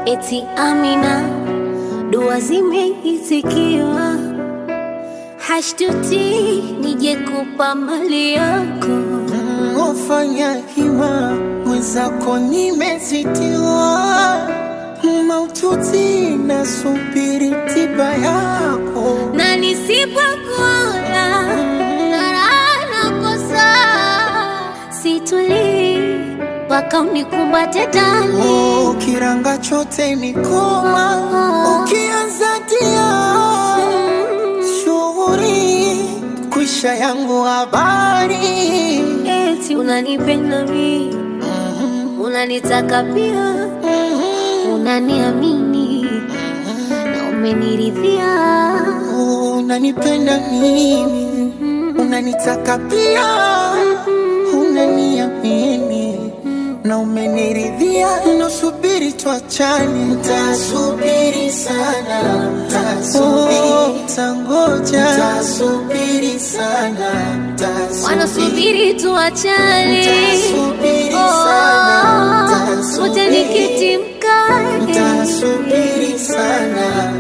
Eti Amina, dua zimeitikiwa, hashtuti nije kupa mali yako. Ufanya hima mwenzako nimezitiwa, maututi nasubiri tiba yako. Na nisipokuona na kosa, situli mpaka unikumbate ndani. Kiranga chote mikoma, ukianza tia shughuri kwisha yangu habari. Eti unanipenda mi, unanitaka pia, unaniamini na umeniridhia. Unanipenda mimi, unanitaka pia, unaniamini na umeniridhia. Nasubiri tuachane, nitasubiri sana, nitangoja, nitasubiri sana, wanasubiri tuachane, nitasubiri sana, wote ni kiti mkate, nitasubiri sana.